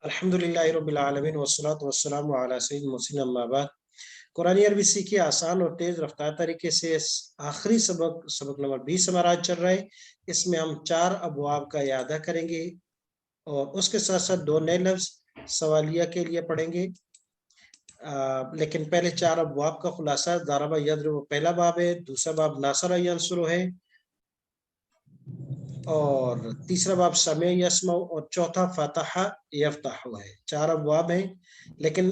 अल्हम्दुलिल्लाहि रब्बिल आलमीन वस्सलातु वस्सलामु अला सय्यिदिल मुरसलीन अम्मा बाद। कुरानी अरबी सीखिए आसान और तेज रफ्तार तरीके से। आखिरी सबक नंबर 20 हमारा आज चल रहा है। इसमें हम 4 अबवाब का इयादा करेंगे और उसके साथ साथ 2 नए लफ्ज सवालिया के लिए पढ़ेंगे। लेकिन पहले 4 अबवाब का खुलासा। दारबा यदरिबु पहला बाब है, दूसरा बाब नासरा यंसुरु है, और तीसरा बाब समय यस्मा, और चौथा फतहा यफ्तहु है। 4 अबवाब हैं, लेकिन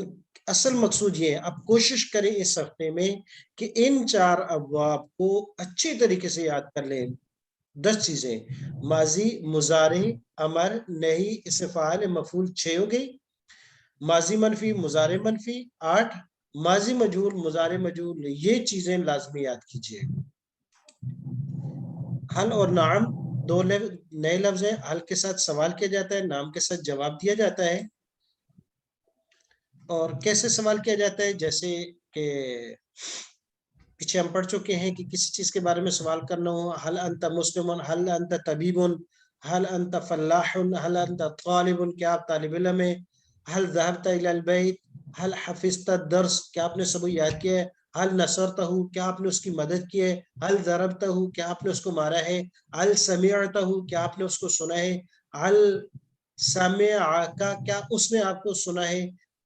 असल मकसूद ये है, आप कोशिश करें इस हफ्ते में कि इन 4 अबवाब को अच्छे तरीके से याद कर लें। 10 चीजें, माजी, मुजारे, अमर, नही, इस्तिफाल, मफूल 6 हो गई। माजी मनफी, मुजारे मनफी 8, माजी मजहूल, मुजारे मजहूल, ये चीजें लाजमी याद कीजिए। हल और नाम 2 नए लफ्ज हैं। हल के साथ सवाल किया जाता है, नाम के साथ जवाब दिया जाता है। और कैसे सवाल किया जाता है, जैसे कि पीछे हम पढ़ चुके हैं कि किसी चीज के बारे में सवाल करना हो, हल अंत मुस्लिमुन, हल अंत तबीबुन, हल अंत फल्लाहुन, हल अंत तालिबुन, क्या आप तालिब इल्म हैं, हल ज़हबता इलल बैत, हल हफिज़ता दर्स, क्या आपने सब याद किया है, हल नसरतहु, क्या आपने उसकी मदद की है, हल ज़रबतहु, क्या आपने उसको मारा है, हल समिअतहु, क्या आपने उसको सुना है, हल समिअका, क्या उसने आपको सुना है,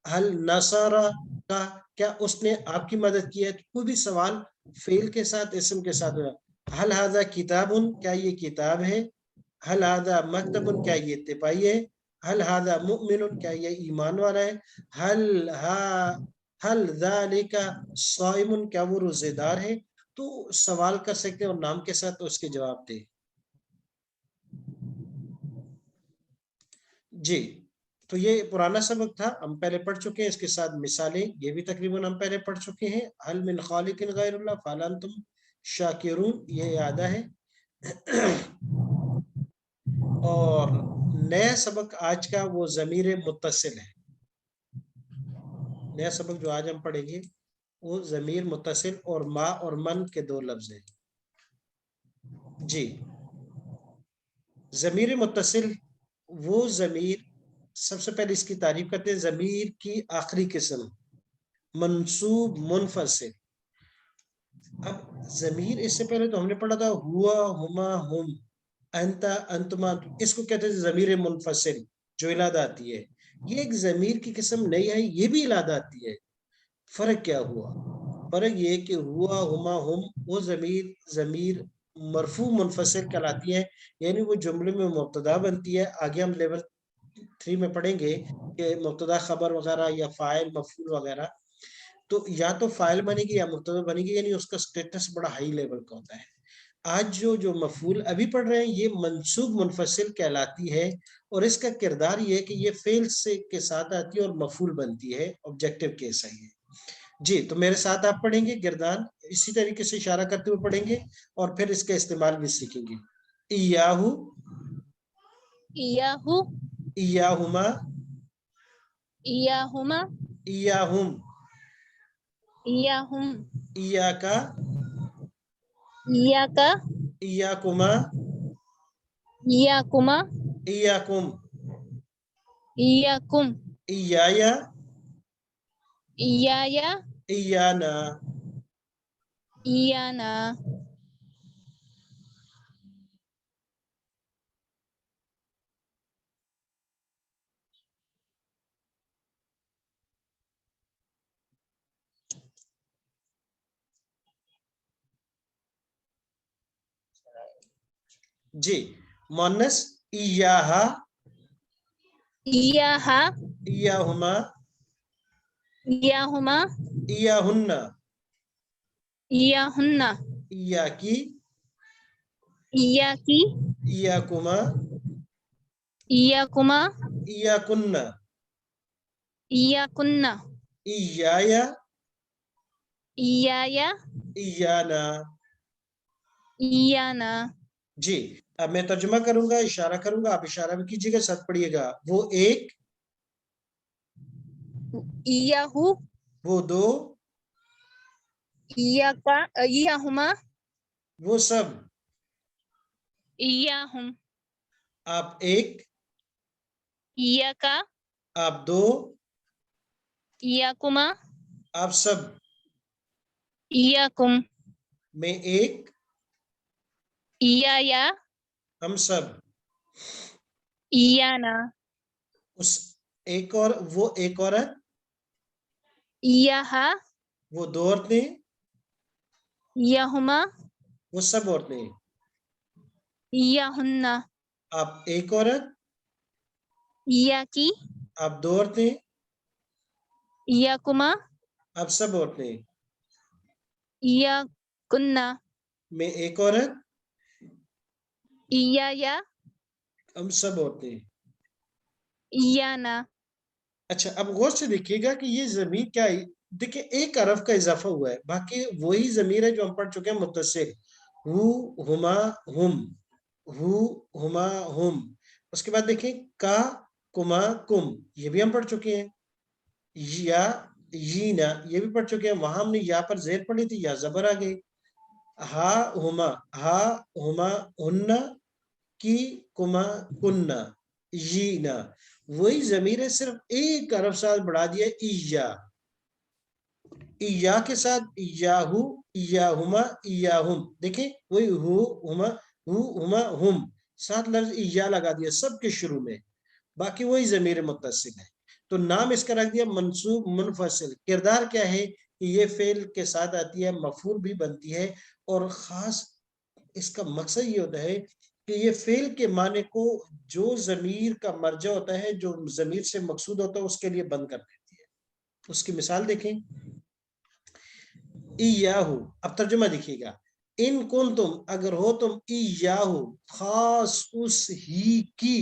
हल नसरा का, क्या उसने आपकी मदद की है। तो कोई भी सवाल फेल के साथ, इसम के साथ होगा। हल हाजा किताबुन, क्या ये किताब है, हल हाजा मकतबुन, क्या ये तिपाही है, हल हाजा मुमिनुन, क्या ये ईमान वाला है, हल ज़ालिका साइमुन, क्या वो रोजेदार है। तो सवाल कर सकते हैं और नाम के साथ तो उसके जवाब दे। जी, तो ये पुराना सबक था, हम पहले पढ़ चुके हैं। इसके साथ मिसालें ये भी तकरीबन हम पहले पढ़ चुके हैं। हल मिन खालिकिन गैरुल्लाह फहल अंतुम शाकिरून, ये याद है। और नया सबक आज का वो ज़मीर मुत्तसिल है। नया सबक जो आज हम पढ़ेंगे वो ज़मीर मुत्तसिल और मा और मन के 2 लफ्ज हैं। जी, ज़मीर मुत्तसिल वो ज़मीर, सबसे पहले इसकी तारीफ करते हैं। ज़मीर की आखिरी किस्म मंसूब मुनफसिल। अब ज़मीर, इससे पहले तो हमने पढ़ा था हुआ, हुमा, हुम, अंता, अंतमा, इसको कहते हैं ज़मीर मुनफसिल जो इलादा आती है। ये एक ज़मीर की किस्म नहीं है, ये भी इलादा आती है। फर्क क्या हुआ? फर्क ये कि हुआ, हुमा, हुम वो ज़मीर मरफू मुनफसिल कहलाती है, यानी वो जुमले में मुब्तदा बनती है। आगे हम लेवल 3 में पढ़ेंगे कि मुब्तदा खबर वगैरह या फाइल मफूल वगैरह, तो या तो फाइल बनेगी या मुब्तदा बनेगी, यानी उसका स्टेटस बड़ा हाई लेवल का होता है। आज जो मफूल अभी पढ़ रहे हैं ये मंसूब मुनफसिल कहलाती है, और इसका किरदार ये है कि ये फेल से के साथ आती है और मफूल बनती है। ऑब्जेक्टिव केस है ये। जी, तो मेरे साथ आप पढ़ेंगे, गिरदान इसी तरीके से इशारा करते हुए पढ़ेंगे और फिर इसका इस्तेमाल भी सीखेंगे। इयाहु, इयाहु, इयाहुमा, इयाहुमा, इयाहुम, इयाहुम, इयाका, इयाका, इयाकुमा, इयाकुमा, इयाकुम, इयाकुम, इयाया, इयाया, इयाना। इयाना। जी, मुअन्नस इयाहा, इयाहा, इयाहुमा, इयाहुमा, इयाहुन्ना, इयाहुन्ना, इयाकी, इयाकी, इयाकुमा, इयाकुमा, इयाकुन्ना, इयाकुन्ना, इयाया, इयाया, इयाना। इयाना। जी, अब मैं तर्जुमा करूंगा, इशारा करूंगा, आप इशारा भी कीजिएगा, साथ पढ़िएगा। वो एक, इयाहु, वो दो, इयाका, इयाहुमा, वो सब। इयाहुम, आप एक, इयाका, आप दो, इयाकुमा, आप सब, इयाकुम, मैं एक, इयाया, हम सब, इयाना, उस एक और वो एक औरत, इयाहा, वो दो औरतें, इयाहुमा, वो सब औरतें, इयाहुन्ना, आप एक औरत, इयाकी, आप दो औरतें, इयाकुमा, आप सब औरतें, इयाकुन्ना, मैं एक औरत, इयाया, हम सब औरतें। इयाना। अच्छा, अब गौर से देखिएगा कि ये जमीर क्या है। देखिए एक अरब का इजाफा हुआ है, बाकी वही जमीर है जो हम पढ़ चुके हैं मुत्तसिल, हु, हुमा, हुम, हु, हुमा, हुम। उसके बाद देखिए का, कुमा, कुम, ये भी हम पढ़ चुके हैं। या, यीना, ये भी पढ़ चुके हैं। वहां हमने या पर जेर पढ़ी थी, या जबर आ गई। हा, हुमा, हा, हुमा, हुन्ना, की, कुमा, कुन्ना, यीना, वही जमीर है, सिर्फ एक अरब साल बढ़ा दिया इया। इया के साथ इयाहू, इयाहुमा, इयाहुम, देखें वही हु, हुमा, हु, हुमा, हुम, साथ लफ्ज इया लगा दिया सबके शुरू में, बाकी वही जमीर मुत्तसिल है। तो नाम इसका रख दिया मंसूब मुनफसिल। किरदार क्या है कि ये फेल के साथ आती है, मफूल भी बनती है, और खास इसका मकसद ये होता है कि ये फेल के माने को जो जमीर का मर्जा होता है, जो जमीर से मकसूद होता है, उसके लिए बंद कर देती है। उसकी मिसाल देखें, इयाहू, अब तर्जुमा देखिएगा, इन कुन तुम, अगर हो तुम, इयाहू, खास उस ही की,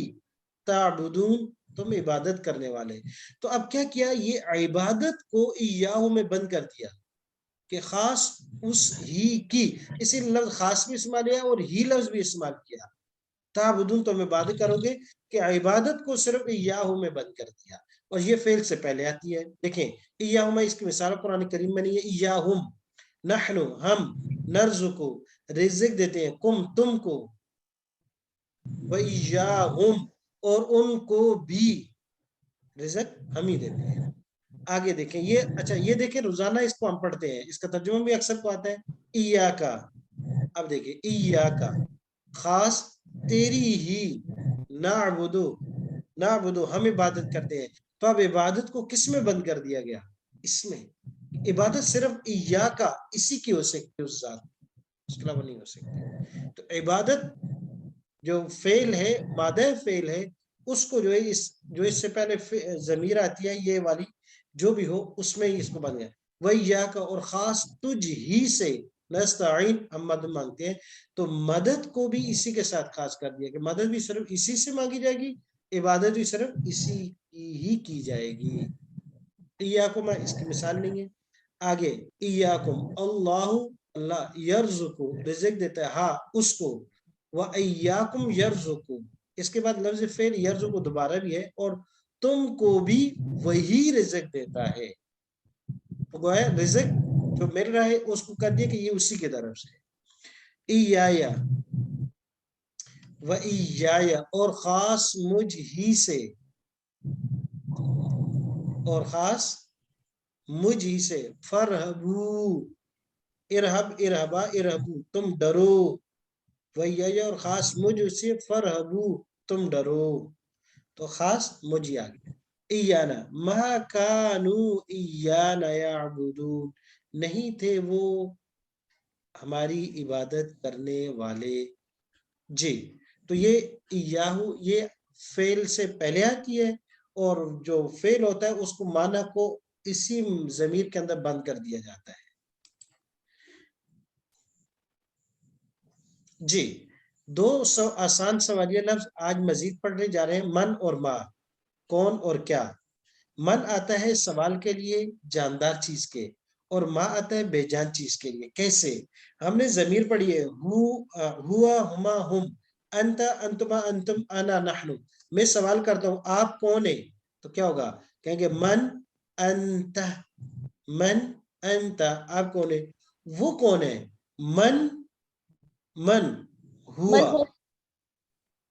ताबुदून, तुम इबादत करने वाले। तो अब क्या किया, ये इबादत को इयाहू में बंद कर दिया कि खास उस ही की, इसी लफ्ज खास भी इस्तेमाल किया और ही लफ्ज भी इस्तेमाल किया। ताबुदून, तुम इबादत करोगे, कि इबादत को सिर्फ इयाहू में बंद कर दिया, और ये फेल से पहले आती है। देखें इयाहू में, इसकी मिसाल कुरान करीम में नहीं है। इयाहुम, नहनु, हम, नर्जुकु, रिज़्क देते हैं, कुम, तुमको, व इयाहुम, और उनको भी रिज़्क हम ही देते हैं। आगे देखें ये, अच्छा ये देखें, रोजाना इसको हम पढ़ते हैं, इसका तर्जुमा भी अक्सर को आता है, इया का। अब देखिए इया का, खास तेरी ही, नाबुदु, नाबुदु, हम इबादत करते हैं। तो अब इबादत को किस में बंद कर दिया गया, इसमें। इबादत सिर्फ इया का, इसी की हो सकती है, उस जात, उसके अलावा नहीं हो सकती। तो इबादत जो फेल है, मादे फेल है, उसको जो है जो इससे पहले जमीर आती है ये वाली, जो भी हो उसमें ही इसको बन गया। वही या का, और खास तुझ ही से, नस्ताइन, हम मदद मांगते हैं। तो मदद को भी इसी के साथ खास कर दिया कि मदद भी सिर्फ इसी से मांगी जाएगी, इबादत भी सिर्फ इसी की ही की जाएगी। इयाकुम, इसकी मिसाल नहीं है। आगे इयाकुम, अल्लाह, अल्लाह, यर्जुकु, रिज़्क देता है, हाँ उसको, व इयाकुम यर्जुकु, इसके बाद लफ्ज फेल यर्जुकु दोबारा भी है, और तुमको भी वही रिज़्क देता है। तो गोया रिज़्क जो मिल रहा है उसको कर दिया कि ये उसी की तरफ से। इयाया, व इयाया, और खास मुझ ही से, और खास मुझ ही से, फरहबू, इरहब, इरहबा, इरहबू, तुम डरो, वही, और खास मुझ से, फरहबू, तुम डरो। तो खास मुझ आ गया। इयाना, मा कानू इयाना याबुदून, नहीं थे वो हमारी इबादत करने वाले। जी, तो ये याहू, ये फेल से पहले आती है, और जो फेल होता है उसको माना को इसी जमीर के अंदर बंद कर दिया जाता है। जी, दो आसान सवालिया लफ्ज आज मजीद पढ़ने जा रहे हैं, मन और मा, कौन और क्या। मन आता है सवाल के लिए, जानदार चीज के, और माँ आता है बेजान चीज के लिए। कैसे, हमने जमीर पढ़ी है, हुआ, हुमा, हुम, अंता, अंतुमा, अंतुम, अना, नहनु। मैं सवाल करता हूँ आप कौन है, तो क्या होगा, कहेंगे मन, अंता, मन, अंता, आप कौन है, वो कौन है, मन, मन, मन हुआ, हो,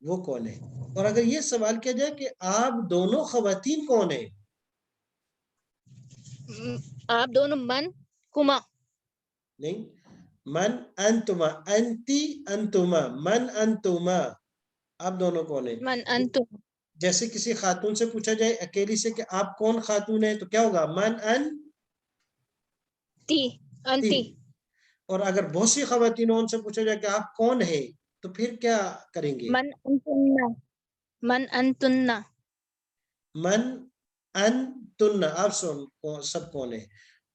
وہ کون ہے. اور اگر یہ سوال کیا جائے کہ آپ دونوں خواتین کون ہیں, آپ دونوں من کما نہیں, من انتما, انتی انتما, من انتما, آپ دونوں کون ہیں. من انتم جیسے کسی خاتون سے پوچھا جائے اکیلی سے کہ آپ کون خاتون ہیں, تو کیا ہوگا, من تی انتی اور اگر بہت سی خواتین ان سے پوچھا جائے کہ آپ کون ہیں, تو پھر کیا کریں گے, من انتن من انتن من انتن, آپ سب کون ہیں.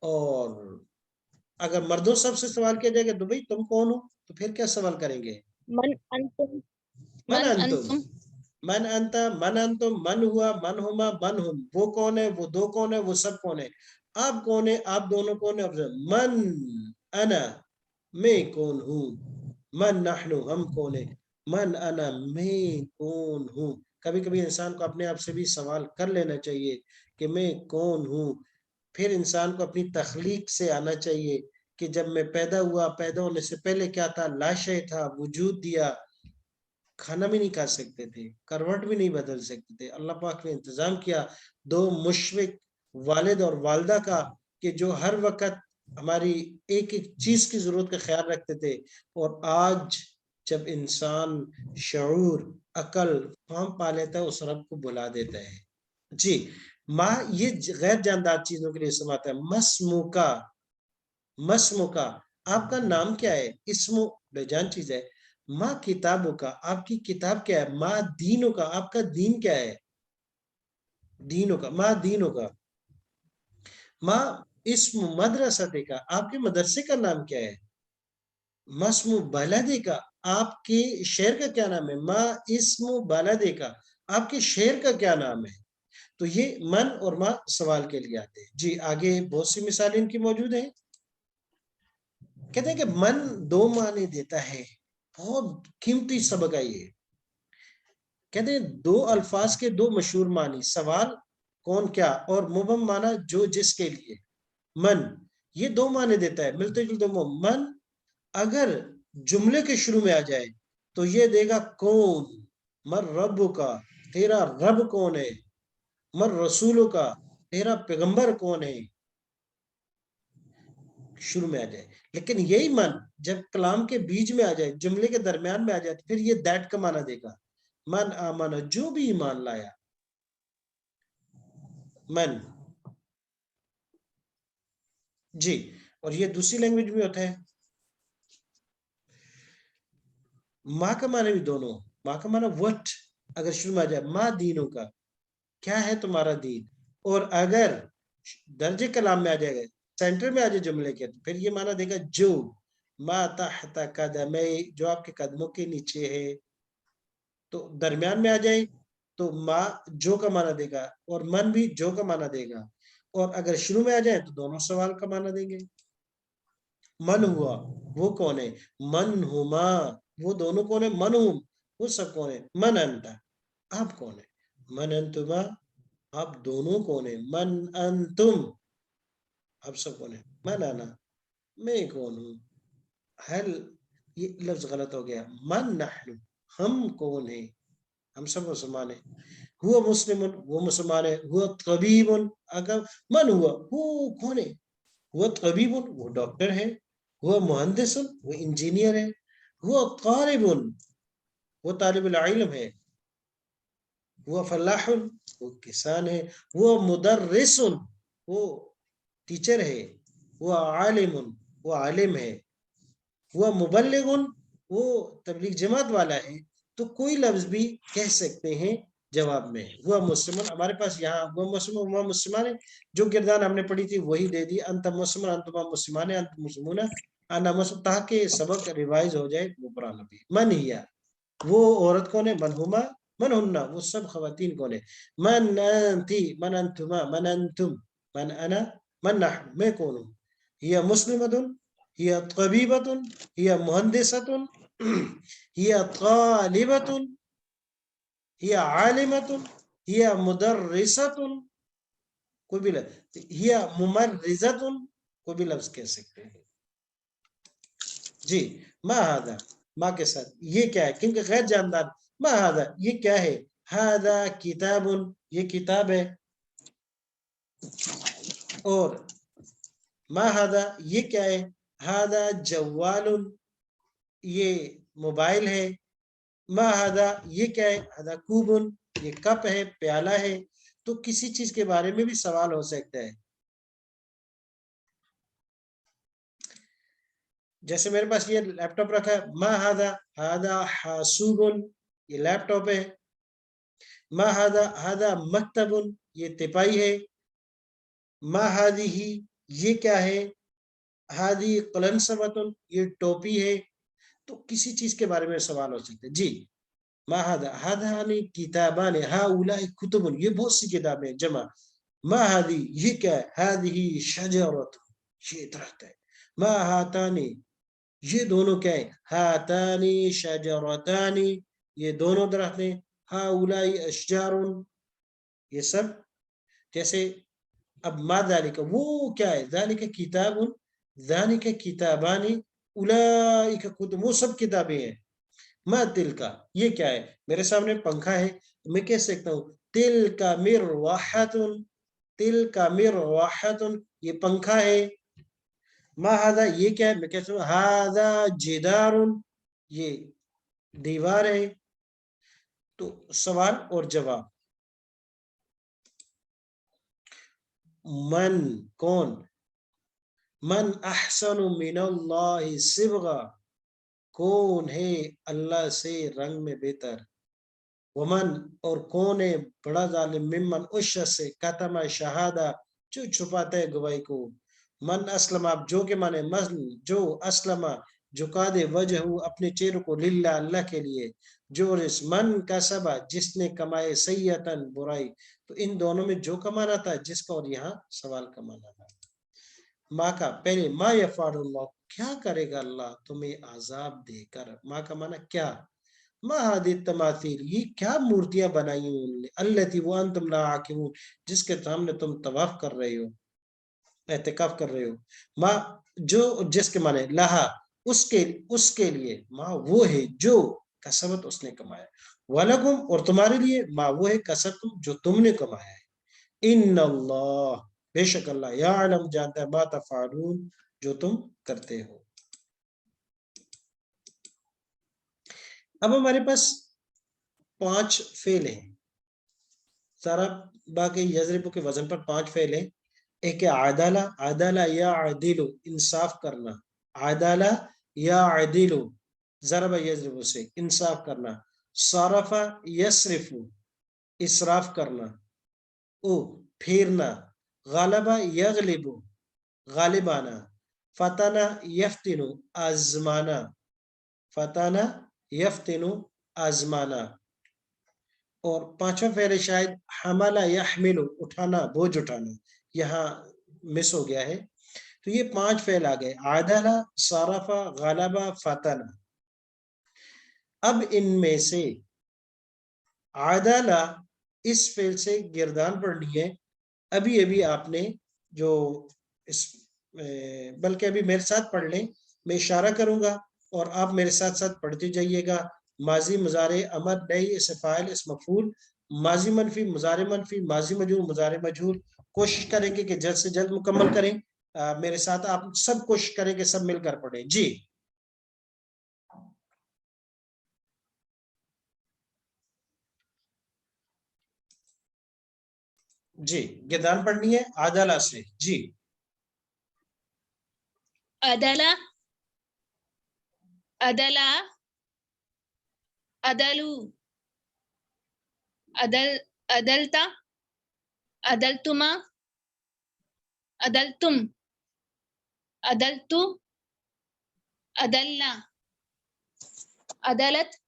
اور اگر مردوں سب سے سوال کیا جائے گا تو بھئی تم کون ہو, تو پھر کیا سوال کریں گے, من انتم من من انتم, انتم من انتا, من انتم, من ہوا, من ہما, من ہم, وہ کون ہے, وہ دو کون ہے, وہ سب کون ہے, آپ کون ہے, آپ دونوں کون ہے. من انا, میں کون ہوں, من نحنو, ہم کون ہے, من انا, میں کون ہوں. کبھی کبھی انسان کو اپنے آپ سے بھی سوال کر لینا چاہیے کہ میں کون ہوں. پھر انسان کو اپنی تخلیق سے آنا چاہیے کہ جب میں پیدا ہوا, پیدا ہونے سے پہلے کیا تھا, لاشے تھا, وجود دیا, کھانا بھی نہیں کھا سکتے تھے, کروٹ بھی نہیں بدل سکتے تھے. اللہ پاک نے انتظام کیا دو مشفق والد اور والدہ کا کہ جو ہر وقت ہماری ایک ایک چیز کی ضرورت کا خیال رکھتے تھے. اور آج جب انسان شعور, عقل, فہم پا لیتا ہے, اس رب کو بلا دیتا ہے. جی, ماں یہ غیر جاندار چیزوں کے لیے استعمال ہے. مسموکا, مسموکا, آپ کا نام کیا ہے, اسمو بے جان چیز ہے. ماں کتابوں کا, آپ کی کتاب کیا ہے. ماں دینوں کا, آپ کا دین کیا ہے, دینوں کا, ماں دینوں کا. ماں اسم مدرسہ کا, آپ کے مدرسے کا نام کیا ہے. مسم بلدے کا, آپ کے شہر کا کیا نام ہے. ماں اسم بلدے کا, آپ کے شہر کا کیا نام ہے. تو یہ من اور ماں سوال کے لیے آتے ہیں. جی آگے بہت سی مثالیں ان کی موجود ہیں. کہتے ہیں کہ من دو معنی دیتا ہے, بہت قیمتی سبق ہے یہ. کہتے ہیں دو الفاظ کے دو مشہور معنی, سوال کون کیا, اور مبہم معنی جو جس کے لیے. من یہ دو معنی دیتا ہے ملتے جلتے. من اگر جملے کے شروع میں آ جائے تو یہ دے گا کون, مر رب کا, تیرا رب کون ہے. مر رسولوں کا, تیرا پیغمبر کون ہے, شروع میں آ جائے. لیکن یہی من جب کلام کے بیچ میں آ جائے, جملے کے درمیان میں آ جائے, تو پھر یہ دیٹ کا معنی دے گا. من آمن, جو بھی ایمان لایا. من, جی, اور یہ دوسری لینگویج میں ہوتا ہے. ماں کا معنی بھی دونوں, ماں کا معنی وٹ اگر شروع میں آ جائے, ماں دینوں کا, کیا ہے تمہارا دین. اور اگر درجے کلام میں آ جائے گا, سینٹر میں آ جائے جملے کے, تو پھر یہ معنی دے گا جو, ما تحت قدمی, جو آپ کے قدموں کے نیچے ہے. تو درمیان میں آ جائے تو ما جو کا معنی دے گا, اور من بھی جو کا معنی دے گا. اور اگر شروع میں آ جائے تو دونوں سوال کا معنی دیں گے. من ہوا, وہ کون ہے. من ہما, وہ دونوں کون ہے. من ہم, وہ سب کون ہے. من انتا, آپ کون ہے. من انتما, آپ دونوں کون ہیں. من انتم, آپ سب کون ہیں. من انا, میں کون ہوں. حل, یہ لفظ غلط ہو گیا. من نحن, ہم کون ہیں, ہم سب مسلمان ہیں. ہوا مسلم, وہ مسلمان ہے. ہوا طبیب, اگر من ہوا, وہ کون ہے. ہوا طبیب, وہ ڈاکٹر ہے. ہوا مہندس, وہ انجینئر ہے. ہوا طالب, وہ طالب العلم ہے. ہوا فلاح, وہ کسان ہے. ہوا مدرس, وہ ٹیچر ہے. ہوا عالم, وہ عالم ہے. ہوا مبلغ, وہ تبلیغ جماعت والا ہے. تو کوئی لفظ بھی کہہ سکتے ہیں جواب میں. ہوا مسلمان, ہمارے پاس یہاں ہوا مسلمان, ہوا مسلمان ہے, جو گردان ہم نے پڑھی تھی وہی دے دی. انت مسلمان, انتما مسلمان, انت مسلمون, انا مسلم, تاکہ سبق ریوائز ہو جائے. وہ پرانا بھی. من ہیا, وہ عورت کون ہے. من ہما, من ہننا, وہ سب خواتین کون ہے. من انتی, من انتما, من انتم, من انا, من نحن, میں کون ہوں. ہیا مسلمۃ, ہی طبیبۃ, ہی مہندسۃ, ہی طالبۃ, ہی عالمۃ, ہی مدرسۃ, کوئی بھی لفظ. ہی ممرضۃ, کوئی بھی لفظ کہہ سکتے ہیں. جی, ما ہذا, ماں کے ساتھ یہ کیا ہے, کیونکہ غیر جاندار ما هذا یہ کیا ہے, هذا کتاب یہ کتاب ہے, اور ما هذا یہ کیا ہے, هذا جوال یہ موبائل ہے, ما هذا یہ کیا ہے, هذا کوب یہ کپ ہے, پیالہ ہے. تو کسی چیز کے بارے میں بھی سوال ہو سکتا ہے. جیسے میرے پاس یہ لیپ ٹاپ رکھا ہے, ما هذا هذا حاسوب یہ لیپ ٹاپ ہے, ما هذا هذا مکتب یہ تپائی ہے, ما هذه یہ کیا ہے, هذه قلنسوۃ یہ ٹوپی ہے. تو کسی چیز کے بارے میں سوال ہو سکتا ہے. جی ما هذا هذان کتابان هؤلاء کتب یہ بہت سی کتابیں جمع. ما هذه یہ کیا ہے, هذه شجرۃ یہ درخت ہے. ما هاتان یہ دونوں کیا ہے, هاتان شجرتان یہ دونوں درخت ہیں. هؤلاء اشجار یہ سب. جیسے اب ما ذالک وہ کیا ہے, ذالک کتاب ذالک کتابان اولئک کتب وہ سب کتابیں ہیں. ما تلک یہ کیا ہے, میرے سامنے پنکھا ہے, میں کہہ سکتا ہوں تلک مروحۃ, تلک مروحۃ یہ پنکھا ہے. ما هذا یہ کیا ہے, میں کہتا ہوں هذا جدار یہ دیوار ہے. تو سوال اور جواب. من کون, من احسن من اللہ صبغہ کون ہے اللہ سے رنگ میں بہتر. ومن اور کون ہے بڑا ظالم, ممن اس شخص سے کتم شہادہ جو چھپاتا ہے گواہی کو. من اسلم آپ جو کے معنی من جو اسلم جھکا دے وجہ اپنے چہرے کو للہ اللہ کے لیے. جو رس من کا سبا جس نے کمائے سیئتن برائی. تو ان دونوں میں جو کمانا تھا جس کا, اور یہاں سوال کمانا تھا. ماں کا پہلے ما یفعل اللہ کیا کرے گا اللہ تمہیں عذاب دے کر. ماں کا معنی کیا, ما هذه التماثيل یہ کیا مورتیاں بنائی ہیں انہوں نے, التي وانتم لا عاکفون جس کے سامنے تم طواف کر رہے ہو, اعتکاف کر رہے ہو. ما جو جس کے معنی لہا اس کے لیے, ما وہ ہے جو کسبت اس نے کمایا, ولکم اور تمہارے لیے ما وہ ہے کسبتم جو تم نے کمایا ہے. ان اللہ بے شک اللہ یعلم جانتا ہے ما تفعلون جو تم کرتے ہو. اب ہمارے پاس 5 فعل ہیں. سارا باقی یضرب کے وزن پر 5 فعل ہیں. ایک ہے عدالہ, عدالہ یا عدل انصاف کرنا, عدالہ یا عدل ضرب یضرب سے انصاف کرنا. صرف یصرف اسراف کرنا. او پھیرنا. غلبہ یغلب غالبانہ. فتنہ یفتن آزمانا, فتنہ یفتن آزمانا. اور 5واں فعل شاید حملہ یحمل اٹھانا بوجھ اٹھانا, یہاں مس ہو گیا ہے. تو یہ 5 فعل آ گئے, عدالہ صرفہ غلبہ فتنہ. اب ان میں سے عدالہ اس فعل سے گردان پڑھنی ہے. ابھی آپ نے جو اس بلکہ ابھی میرے ساتھ پڑھ لیں, میں اشارہ کروں گا اور آپ میرے ساتھ ساتھ پڑھتے جائیے گا. ماضی مضارع امر نئی اس فاعل اس مفعول, ماضی منفی مضارع منفی ماضی مجہول مضارع مجہول. کوشش کریں گے کہ جلد سے جلد مکمل کریں. میرے ساتھ آپ سب کوشش کریں کہ سب مل کر پڑھیں. جی جی گردان پڑھنی ہے عدالہ سے. جی عدلا عدلا عدلو عدل عدلتا عدلتما عدلتم عدلتو عدلنا عدلت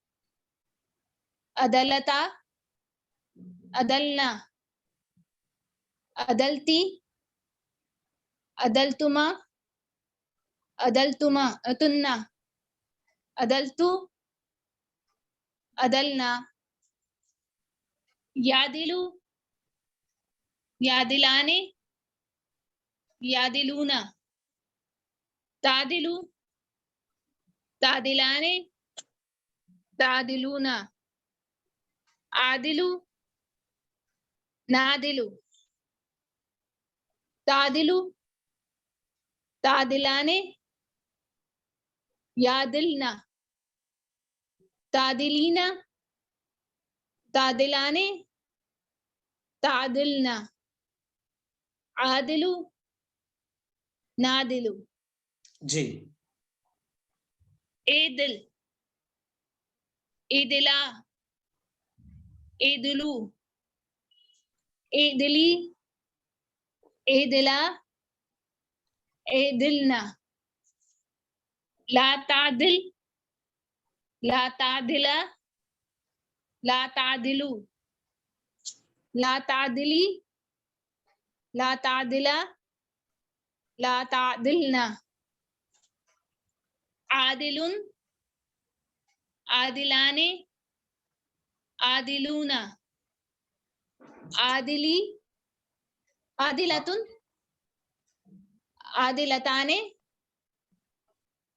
عدلتا عدلنا عدلتی عدلتما عدلتما تنا عدلتو عدلنا یادلو یادلانی یادلونا تعدلو تعدلانی تعدلونا आदिलु नादिलु तादिलु तादिलाने यादिलना तादिलीना तादिलाने तादिलना आदिलु नादिलु जी ईदिल ईदिला ईदिलु ईदिली ईदिला ईदिलना ला तादिल ला तादिला ला तादिलु ला तादिली ला तादिला ला तादिलना आदिलुन आदिलाने आदिलूना आदिली आदिलतुन आदिलताने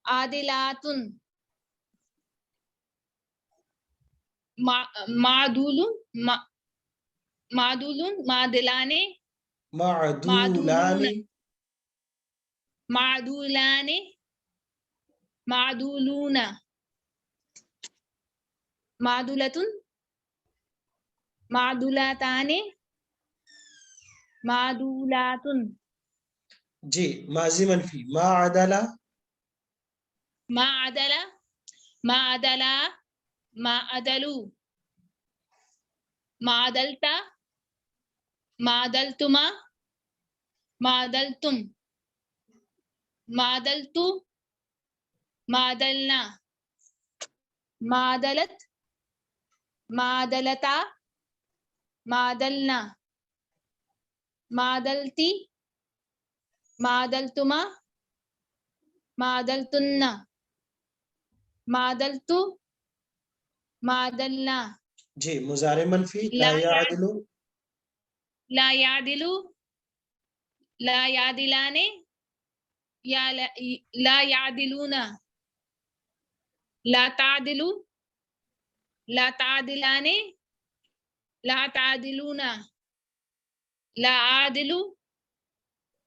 आदिलातुन मादुलुन मादुलुन मादिलाने मादूलानी मादुलाने मादुलूना मादुलतुन मादुलाताने मादुलातुन जी माजी मनफी मा अदला मा अदला मा अदला मा अदलू मा अदलता मा अदलतुमा मा अदलतुम मा अदलतु मा अदलना मा अदलत मा अदलता मा अदलना मा अदलती मा अदलतुमा मा अदलतुन्ना मा अदलतु मा अदलना जी मुजारे मनफी ला यादिलु ला यादिलु ला यादिलाने या ला यादिलूना ला तादिलु ला तादिलाने ला तादिलूना ला आदिलु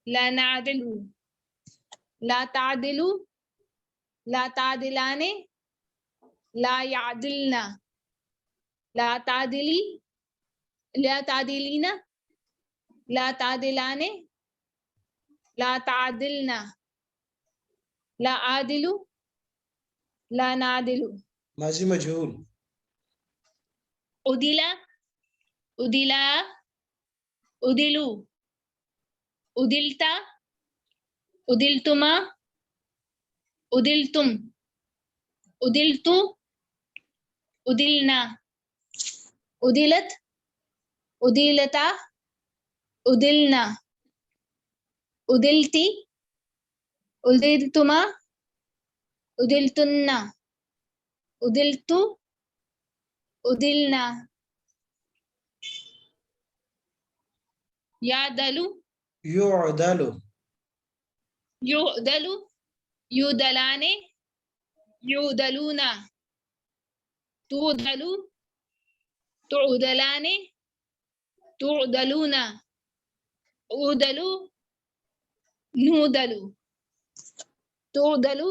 ला नादिलु ला तादिलु ला तादिलाने ला यादिलना ला तादिली ला तादिलीना ला तादिलाने ला तादिलना ला आदिलु ला नादिलु माजी मजहूल उदिला उदिला उदिलु उदिलता उदिलतुमा उदिलतुम उदिलतु उदिलना उदिलत उदिलता उदिलना उदिलती उदिलतुमा उदिलतुन्ना उदिलतु उदिलना यादलु युअदलु युदलु युदलाने युदलूना तुदलु तुदलाने तुदलूना उदलु नूदलु तुदलु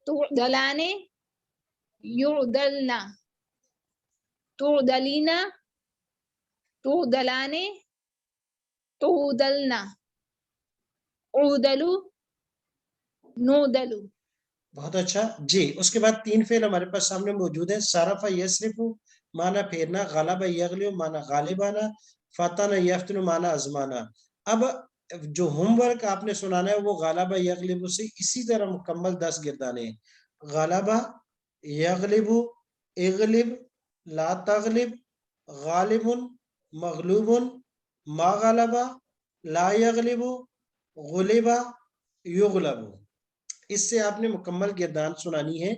तुदलाने युदलना तुदलीना तुदलाने तुदलना उदलु नूदलु बहुत अच्छा जी उसके बाद तीन फेल हमारे पास सामने मौजूद है सारफा यसरिफु माना फेरना गलबा यगलिब माना गालिबाना फतना यफ्तनु माना आजमाना अब जो होमवर्क आपने सुनाना है वो गलबा यगलिबु से इसी तरह मुकम्मल 10 गिरदाने गलबा यगलिबु इगलिब ला तगलिब गालिबुन मगलूबुन मा गलबा ला यगलिबु गुलिबा युगलबु इससे आपने मुकम्मल गिरदान सुनानी है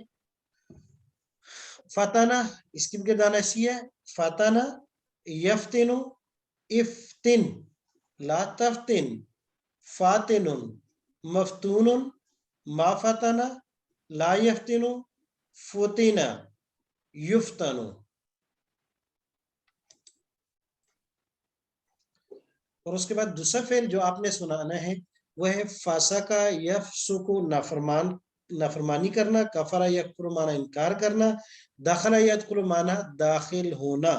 फताना इसकी गिरदान ऐसी है फताना यफ्तिनु इफ्तिन ला तफ्तिन फातिनुन मफ्तूनुन मा फताना ला यफ्तिनु फुतिना युफ्तनु اور اس کے بعد دوسرا فعل جو آپ نے سنانا ہے وہ ہے فاسقہ یفسق نافرمانی کرنا، کفر یکفر معنی انکار کرنا، داخل یدخل معنی داخل ہونا.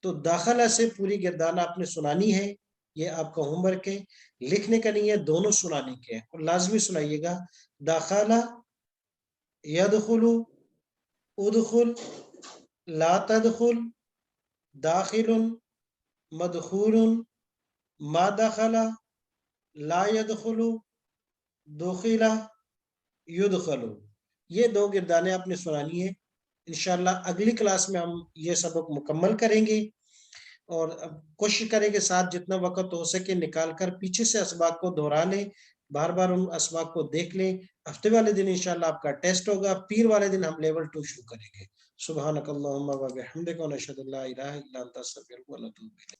تو داخلہ سے پوری گردان آپ نے سنانی ہے، یہ آپ کا ہوم ورک ہے، لکھنے کا نہیں ہے، دونوں سنانے کے ہیں اور لازمی سنائیے گا. داخلہ یدخل، ادخل، لا تدخل، داخل، مدخول، ما دخل، لا يدخل، دخل، يدخل. یہ دو گردانیں آپ نے سنانی ہے. انشاءاللہ اگلی کلاس میں ہم یہ سبق مکمل کریں گے اور کوشش کریں کہ ساتھ جتنا وقت ہو سکے نکال کر پیچھے سے اسباق کو دہرا لیں، بار بار ان اسباق کو دیکھ لیں. ہفتے والے دن انشاءاللہ آپ کا ٹیسٹ ہوگا، پیر والے دن ہم لیول 2 شروع کریں گے. سبحانک اللہم و بحمدک ونشہد ان لا الہ الا انت نستغفرک ونتوب الیک.